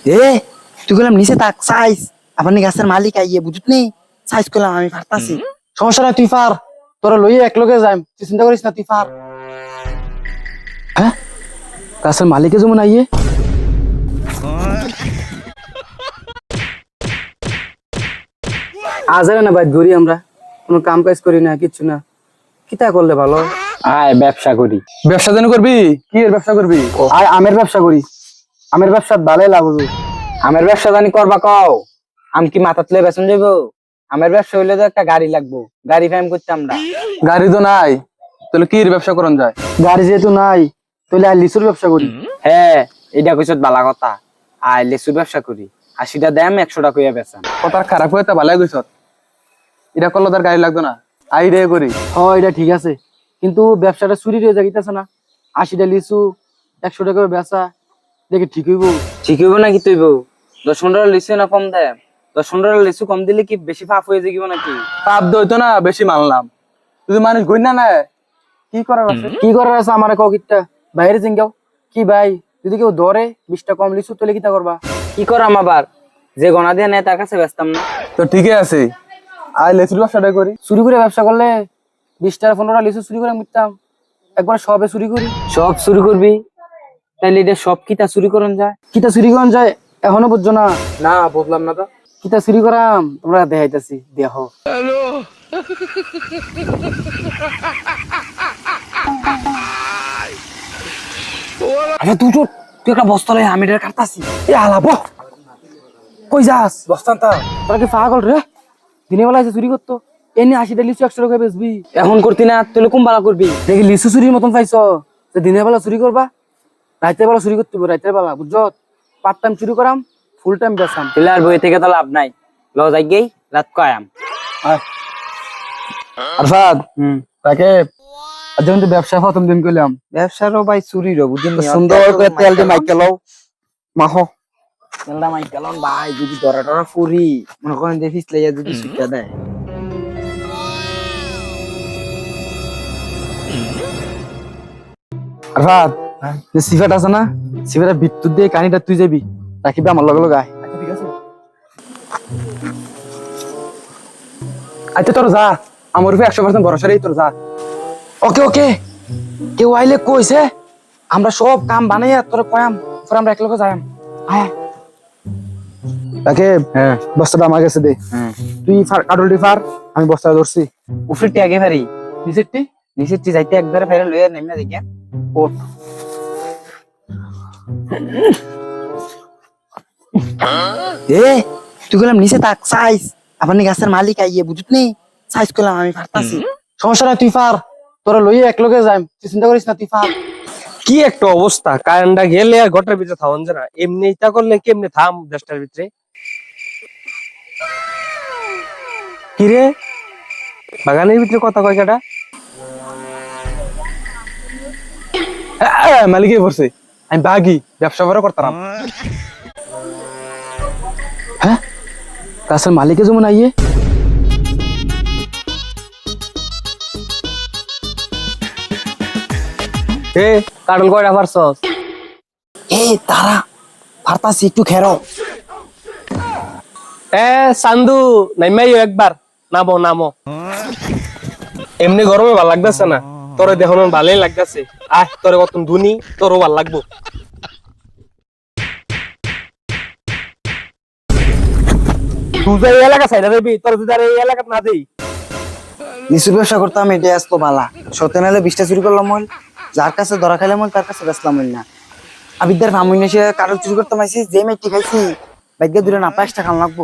এ তুই গেলাম নিচে তাক সাইজ আপনি গাছের মালিক আইয়ে বুঝুত নি সাইজ করলাম আমি পারতাছি। সমস্যা নাই, তুই পার। তোরা লইয়ে এক লগে যাই, তুই চিন্তা করিস না, তুই পার। হ্যাঁ, গাছের মালিকে যেমন আইয়ে। আজ না বাইর ঘুরি আমরা, কোনো কাম কাজ করি না, কিচ্ছু না। কিতা করলে ভালো? আয় ব্যবসা করি। ব্যবসা যেন করবি? কি এর ব্যবসা করবি? আয় আমের ব্যবসা করি। আমের ব্যবসা ভালোই লাভ হবে। আমের ব্যবসা জানি করবা কও, আম কি মাথা তুলে বেচন যাবো? আমের ব্যবসা হইলে তো একটা গাড়ি লাগবো, গাড়ি ফাইম করতাম না। গাড়ি তো নাই, তাহলে কি এর ব্যবসা করন যায়? গাড়ি যেহেতু নাই, তাহলে আর লিচুর ব্যবসা করি। হ্যাঁ, এটা কইছত বালা কথা। আয় লেচুর ব্যবসা করি, 80টা দাম 100 টাকা কইয়া বেচান। কথা খারাপ হয়ে তা ভালোই কইছ। এটা করলে তার গাড়ি লাগতো না, আইডিয়া করি। এটা ঠিক আছে, কিন্তু ব্যবসাটা চুরি হয়ে যাইতেছে না। 80টা লিচু 100 টাকা করে বেচা, দেখে ঠিক হইব? ঠিক হইব নাকি তুইব? 10-15 লিচু না কম দেয়? 10-15 লিচু কম দিলে কি বেশি পাপ হয়ে যাইব নাকি? পাপ দইতো না, বেশি মানলাম। তুই মানুষ গই না না, কি করার আছে? কি করার আছে আমার কিটা বাইরে জিঙ্গাও কি ভাই? যদি কেউ ধরে 20টা কম লিচু তুলে কিতা করবা? কি করাম আবার, যে গনা দিয়ে নেয় তার কাছে বেচতাম না। তো ঠিকই আছে, আয় লেচুর ব্যবসাটা করি। চুরি করে ব্যবসা করলে 20টা 15টা লিচু চুরি করে মিটতাম, একবার সবে চুরি করি। সব চুরি করবি? তাইলে এটা সব কিতা চুরি করন যায়? কিতা চুরি করা যায় এখনো বুঝছো না? না বুঝলাম না তো। কিতা চুরি করাম তোমরা দেখাইতেছি, দেখো। আরে তুই একটা বস্তা লই, আমি এটা কাটতাছি। এ আলাপ কই যাস? বস্তান তা তোরা কি পাগল রে? দিনের বেলা এসে চুরি করতো, এনে 80টা লিচু 100 টাকা বেচবি? এখন করতি না, তুই কোন বালা করবি? দেখি লিচু চুরির মতন পাইছ, দিনের বেলা চুরি করবা, রাতের বেলা চুরি করতে হবে। রাতের বেলা বুঝছ, পার্ট টাইম চুরি করাম, ফুল টাইম বেচাম। তাহলে আর বই থেকে তো লাভ নাই, ল যাই গেই রাত কয়াম। আরফাদ তাকে আজ কিন্তু ব্যবসা প্রথম দিন করলাম। ব্যবসারও ভাই চুরিরও বুঝুন সুন্দর করে তেল দিয়ে মাইকে লও, মাখো। তেলটা মাই গেলাম ভাই, যদি ধরা টরা ফুরি মনে করেন যে ফিস লাইয়া যদি সুইটা দেয়। আরফাদ যে সিফাট আছে না, সিফাটের বিদ্যুৎ দিয়ে কানিটা তুই যাবি, রাখিবি আমার লগে লগে। ঠিক আছে, আচ্ছা তোর যা, আমার উপরে 100% ভরসা রেই, তোর যা। ওকে ওকে, কেউ আইলে কইছে আমরা সব কাম বানাইয়া তোর কয়াম, পরে আমরা একলগে যাইম। আয় তাকে বস্তাটা আমার কাছে দে। তুই কাটলটি ফার, আমি বস্তাটা ধরছি। উফরিটি আগে ফেরি নিচেরটি নিচেরটি যাইতে একবারে ফেরে লইয়া নেমে দেখি। ও এ তুই গেলাম নিচে তাক সাইজ আপনি গাছের মালিক আইয়ে বুঝুত নি সাইজ করলাম আমি পারতাছি। সমস্যা নাই, তুই ফার। তোরা লইয়ে একলগে যাইম, তুই চিন্তা করিস না, তুই ফার। কি একটা অবস্থা, কারেন্টটা গেলে আর ঘরের ভিতরে থাকুন যায় না। এমনি ইটা করলে কেমনে থাম দেশটার ভিতরে? কিরে বাগানের ভিতরে কথা কয় কেটা? মালিকে পড়ছে, আমি বাগি ব্যবসা করে করতাম। হ্যাঁ, গাছের মালিকে যেমন আইয়ে। এ কাটল কয়টা পারছস? এ তারা পারতাছি, একটু খেরো। এ চান্দু নাইমাইও একবার, নামো নামো। এমনি গরমে ভাল লাগতেছে না, তোরে দেখুন ভালোই লাগতেছে। আহ তোরে কত ধুনি, তোরও ভাল লাগবো। তুই যে এই এলাকা সাইডা দেবি, তোর যদি আর এই এলাকা না দেই। লিচুর ব্যবসা করতাম, এটা আসতো বালা সত্যি নাহলে 20টা চুরি করলাম মল, যার কাছে ধরা খাইলাম মল তার কাছে বেচলাম না। আবিদ্যার ফার্মিন এসে কারো চুরি করতাম আইসি, যে মেয়েটি খাইছি বাইকে দূরে না 5 টাকা লাগবো।